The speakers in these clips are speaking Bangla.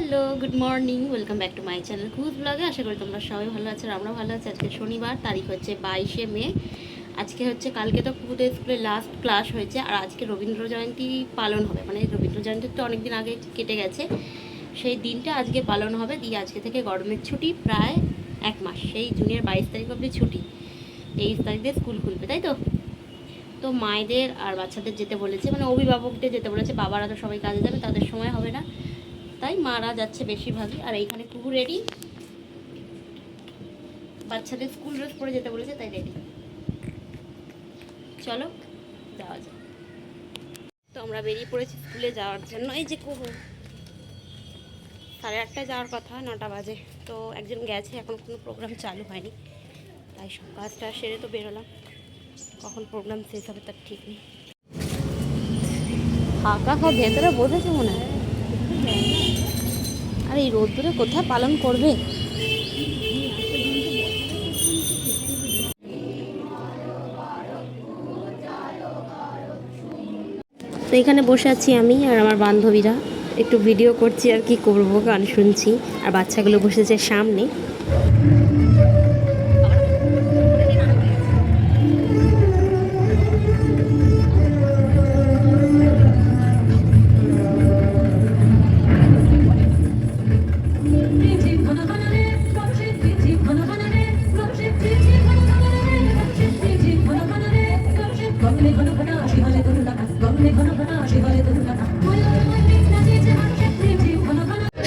Hello, good morning, welcome back to my channel Kuhu's ব্লগে। আশা করি তোমরা সবাই ভালো আছো আর আমরা ভালো আছি। আজকে শনিবার, তারিখ হচ্ছে 22শে মে। আজকে হচ্ছে, কালকে তো কুহুদের স্কুলে লাস্ট ক্লাস হয়েছে আর আজকে রবীন্দ্র জয়ন্তী পালন হবে। মানে রবীন্দ্র জয়ন্তী তো অনেক দিন আগে কেটে গেছে, সেই দিনটা আজকে পালন হবে। দিয়ে আজকে থেকে গরমের ছুটি প্রায় 1 মাস, সেই জুনের 22 তারিখ অবধি ছুটি। 23 তারিখ দিয়ে স্কুল খুলবে, তাই তো। তো মায়েদের আর বাচ্চাদের যেতে বলেছে, মানে অভিভাবকদের যেতে বলেছে, বাবারা তো সবাই কাজে যাবে, তাদের সময় হবে না, তাই মারা যাচ্ছে বেশিরভাগই। আর এইখানে কুহু রেডি, বাচ্চাদের স্কুল ড্রেস পরে যেতে বলেছে, তাই রেডি। চলো যাওয়া যাক। তো আমরা বেরিয়ে পড়েছি স্কুলে যাওয়ার জন্য। এই যে কুহু, 8:30টায় যাওয়ার কথা, 9টা বাজে। তো একজন গেছে, এখন কোনো প্রোগ্রাম চালু হয়নি, তাই সব কাজটা সেরে তো বেরোলাম। কখন প্রোগ্রাম শেষ হবে তার ঠিক নেই। ফাঁকা সব ভেতরে বসেছে মনে হয়। আর এই রোদ্দুরে কোথায় পালন করবে। তো এখানে বসে আছি আমি আর আমার বান্ধবীরা, একটু ভিডিও করছি আর কি করবো, গান শুনছি। আর বাচ্চাগুলো বসেছে সামনে।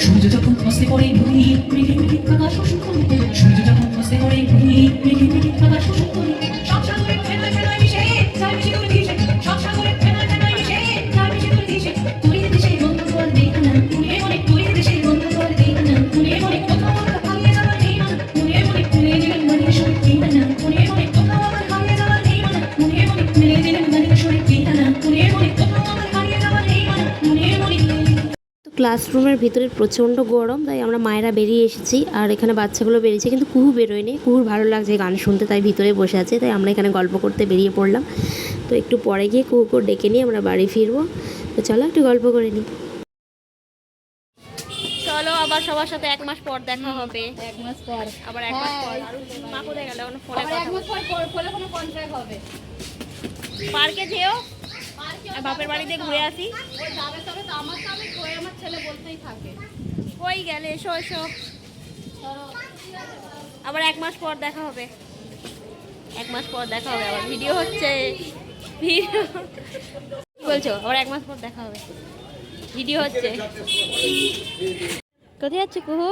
সূর্য যখন খসে পড়ে ভূমি মেঘে মেঘে আকাশ শোষণ করে, সূর্য যখন খসে পড়ে ভূমি মেঘে মেঘে আকাশ শোষণ করে, সব সাগরের ফেনায় ফেনায় মিশে যায় মিশে করে দিশে, সব সাগরের ফেনায় ফেনায় মিশে যায় মিশে করে দিশে, তুলিয়ে দেশে বন্ধু করে দেই না, তুলিয়ে মনে তুলিয়ে দেশে বন্ধু করে দেই না, তুলিয়ে মনে কোথাও আমার হারিয়ে যাওয়ার নেই না, তুলিয়ে মনে তুলিয়ে দিলেন মানিকে সরে দেই না, তুলিয়ে মনে কোথাও আমার হারিয়ে যাওয়ার নেই না, তুলিয়ে মনে তুলিয়ে দিলেন মানিকে সরে দেই না, তুলিয়ে মনে কোথাও আমার হারিয়ে যাওয়ার নেই না, তুলিয়ে মনে। ক্লাসরুমের ভিতরে প্রচণ্ড গরম, তাই আমরা মায়েরা বেরিয়ে এসেছি। আর এখানে বাচ্চাগুলো বেরিয়েছে, কিন্তু কুহু বেরোয়নি। কুহুর ভালো লাগছে গান শুনতে, তাই ভিতরে বসে আছে। তাই আমরা এখানে গল্প করতে বেরিয়ে পড়লাম। তো একটু পরে গিয়ে কুহুকে ডেকে নিয়ে আমরা বাড়ি ফিরবো। তো চলো একটু গল্প করে নিই। চলো আবার সবার সাথে 1 মাস পর দেখা হবে। 1 মাস পর আবার 1 মাস পর মা কোথায় গেল, ফোনে কথা 1 মাস পর ফোনে কোনো কন্ট্রাক্ট হবে। পার্কে যেও, বাপের বাড়িতে ঘুরে আসি। ওই যাবে তবে তো আমার সামনে কই আমার ছেলে বলতেই থাকে কই গেলে, এসো এসো। আবার 1 মাস পর দেখা হবে, 1 মাস পর দেখা হবে। আবার ভিডিও হচ্ছে, ভিডিও কি বলছো? আবার 1 মাস পর দেখা হবে, ভিডিও হচ্ছে। কোথায় যাচ্ছে কুহু?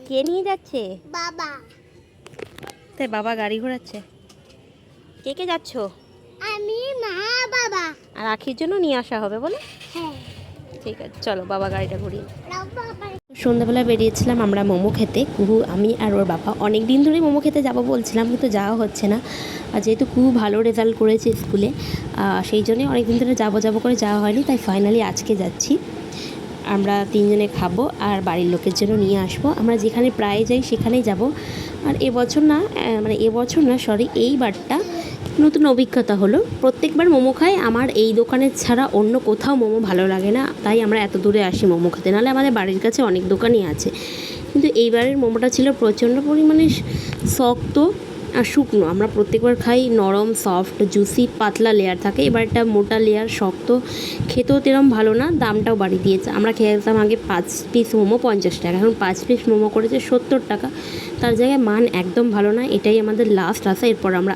কে নিয়ে যাচ্ছে? বাবা। তাই বাবা গাড়ি ঘোরাচ্ছে। কে কে যাচ্ছ? আমি, মা, বাবা। আর আখির জন্য নিয়ে আসা হবে বলে? হ্যাঁ। ঠিক আছে, চলো বাবা গাড়িটা ঘুরিয়ে। বাবা। সন্ধ্যাবেলা বেরিয়েছিলাম আমরা মোমো খেতে, কুহু, আমি আর ওর বাবা। অনেক দিন ধরেই মোমো খেতে যাবো বলছিলাম, কিন্তু যাওয়া হচ্ছে না। আর যেহেতু কুহু ভালো রেজাল্ট করেছে স্কুলে, সেই জন্যই অনেক দিন ধরে যাবো করে যাওয়া হয়নি। তাই ফাইনালি আজকে যাচ্ছি। আমরা 3 জনে খাবো আর বাড়ির লোকের জন্য নিয়ে আসবো। আমরা যেখানে প্রায় যাই সেখানেই যাব। আর এবছর না সরি, এইবারটা নতুন অভিজ্ঞতা হলো। প্রত্যেকবার মোমো খাই, আমার এই দোকানের ছাড়া অন্য কোথাও মোমো ভালো লাগে না, তাই আমরা এত দূরে আসি মোমো খেতে। নাহলে আমাদের বাড়ির কাছে অনেক দোকানই আছে, কিন্তু এইবারের মোমোটা ছিল প্রচণ্ড পরিমাণে শক্ত আর শুকনো। আমরা প্রত্যেকবার খাই নরম, সফট, জুসি, পাতলা লেয়ার থাকে। এবারটা মোটা লেয়ার, শক্ত, খেতেও তেরম ভালো না, দামটাও বাড়িয়ে দিয়েছে। আমরা খেয়েছিলাম আগে 5 পিস মোমো 50 টাকা, এখন 5 পিস মোমো করেছে 70 টাকা। তার জায়গায় মান একদম ভালো না। এটাই আমাদের লাস্ট আসা, এরপর আমরা